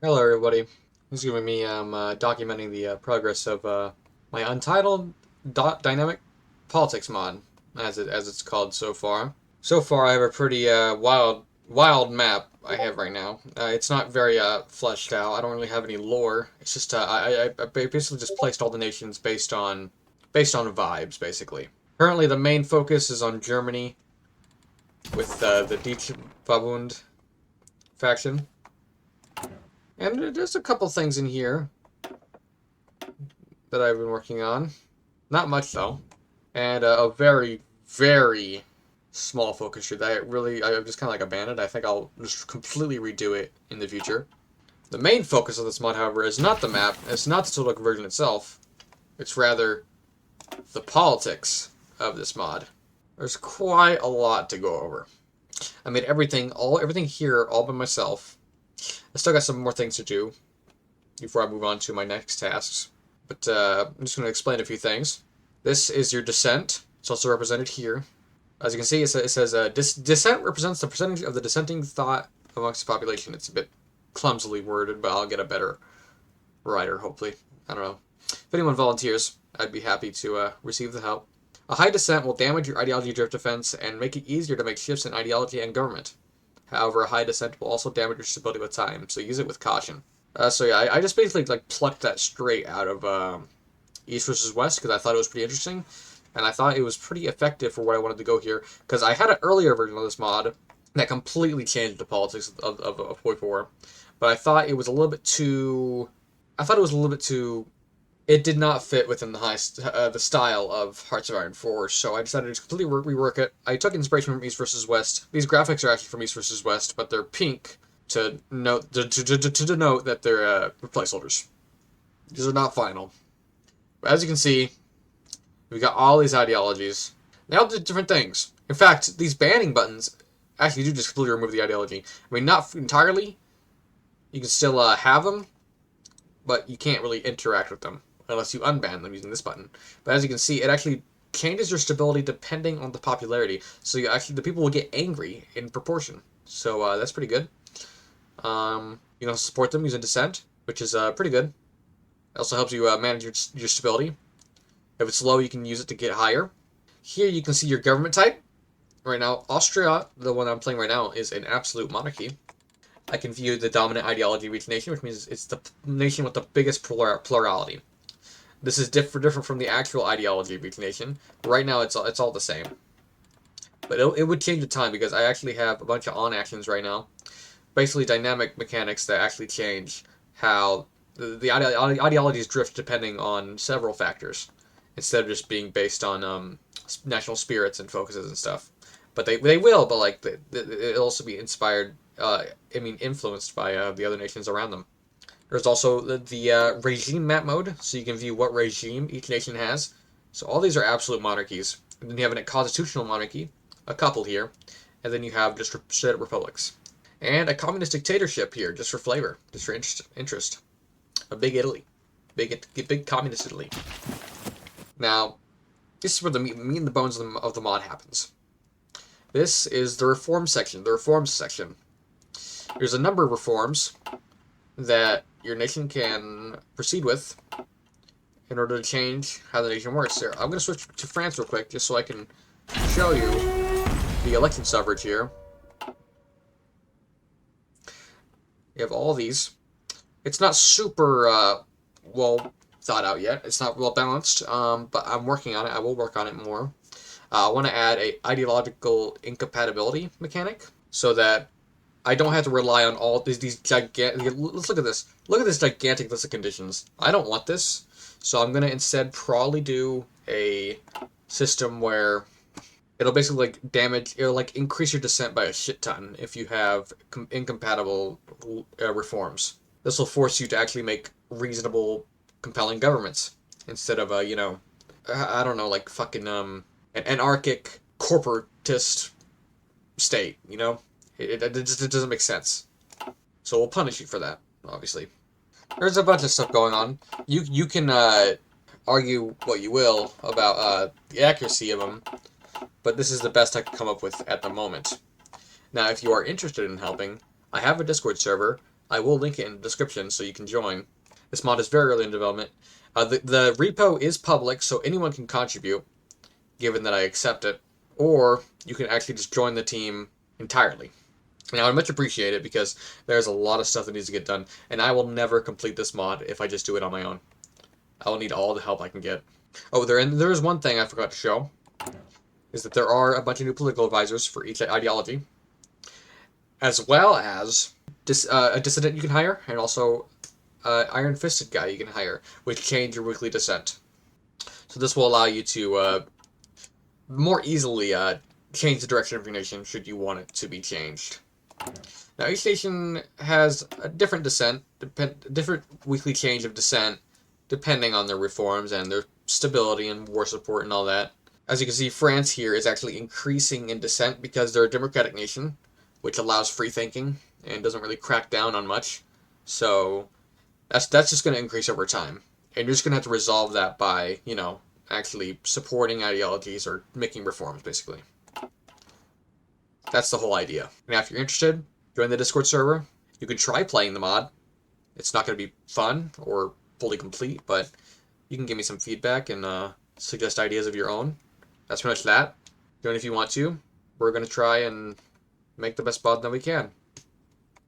Hello, everybody. This is going to be me documenting the progress of my untitled dynamic politics mod, as it's called so far. So far, I have a pretty wild map I have right now. It's not very fleshed out. I don't really have any lore. It's just I basically just placed all the nations based on vibes, basically. Currently, the main focus is on Germany with the Dietz Verbund faction. And there's a couple things in here that I've been working on. Not much though, and a very, very small focus tree that I just kind of like abandoned. I think I'll just completely redo it in the future. The main focus of this mod, however, is not the map. It's not the total conversion itself. It's rather the politics of this mod. There's quite a lot to go over. I made everything here all by myself. I still got some more things to do before I move on to my next tasks. But I'm just going to explain a few things. This is your descent. It's also represented here. As you can see, it says descent represents the percentage of the dissenting thought amongst the population. It's a bit clumsily worded, but I'll get a better writer, hopefully. I don't know. If anyone volunteers, I'd be happy to receive the help. A high dissent will damage your ideology drift defense and make it easier to make shifts in ideology and government. However, a high dissent will also damage your stability with time, so use it with caution. So yeah, I just basically like plucked that straight out of East versus West because I thought it was pretty interesting, and I thought it was pretty effective for what I wanted to go here. Because I had an earlier version of this mod that completely changed the politics of Hoi 4, but I thought it was a little bit too. I thought it was a little bit too. It did not fit within the style of Hearts of Iron 4, so I decided to completely rework it. I took inspiration from East versus West. These graphics are actually from East versus West, but they're pink to note to denote that they're placeholders. These are not final. But as you can see, we've got all these ideologies. They all do different things. In fact, these banning buttons actually do just completely remove the ideology. I mean, not entirely. You can still have them, but you can't really interact with them unless you unban them using this button. But as you can see, it actually changes your stability depending on the popularity. So the people will get angry in proportion. So that's pretty good. You can also support them using dissent, which is pretty good. It also helps you manage your stability. If it's low, you can use it to get higher. Here you can see your government type. Right now, Austria, the one I'm playing right now, is an absolute monarchy. I can view the dominant ideology of each nation, which means it's the nation with the biggest plurality. This is different from the actual ideology of each nation. Right now, it's all the same. But it would change with time because I actually have a bunch of on actions right now. Basically, dynamic mechanics that actually change how the ideologies drift depending on several factors instead of just being based on national spirits and focuses and stuff. But they will, but like it'll also be inspired. Influenced by the other nations around them. There's also the regime map mode, so you can view what regime each nation has. So all these are absolute monarchies. And then you have a constitutional monarchy, a couple here, and then you have just straight up republics. And a communist dictatorship here, just for flavor, just for interest. A big Italy. Big communist Italy. Now, this is where the meat and the bones of the mod happens. This is the reforms section. There's a number of reforms that your nation can proceed with in order to change how the nation works. Here, I'm going to switch to France real quick just so I can show you the election suffrage here. You have all these. It's not super well thought out yet. It's not well balanced, but I'm working on it. I will work on it more. I want to add a ideological incompatibility mechanic so that I don't have to rely on all these gigantic. Let's look at this. Look at this gigantic list of conditions. I don't want this, so I'm gonna instead probably do a system where it'll basically it'll increase your dissent by a shit ton if you have incompatible reforms. This will force you to actually make reasonable, compelling governments instead of I don't know, like fucking an anarchic corporatist state. It just doesn't make sense. So we'll punish you for that, obviously. There's a bunch of stuff going on. You can argue what you will about the accuracy of them, but this is the best I can come up with at the moment. Now, if you are interested in helping, I have a Discord server. I will link it in the description so you can join. This mod is very early in development. The repo is public, so anyone can contribute, given that I accept it. Or you can actually just join the team entirely. And I would much appreciate it because there's a lot of stuff that needs to get done, and I will never complete this mod if I just do it on my own. I will need all the help I can get. Oh, there is one thing I forgot to show, is that there are a bunch of new political advisors for each ideology, as well as a dissident you can hire, and also an iron-fisted guy you can hire, which change your weekly dissent. So this will allow you to more easily change the direction of your nation should you want it to be changed. Now, each nation has a different dissent, different weekly change of dissent, depending on their reforms and their stability and war support and all that. As you can see, France here is actually increasing in dissent because they're a democratic nation, which allows free thinking and doesn't really crack down on much. So that's just going to increase over time. And you're just going to have to resolve that by, actually supporting ideologies or making reforms, basically. That's the whole idea. Now, if you're interested, join the Discord server. You can try playing the mod. It's not going to be fun or fully complete, but you can give me some feedback and suggest ideas of your own. That's pretty much that. Join if you want to. We're going to try and make the best mod that we can.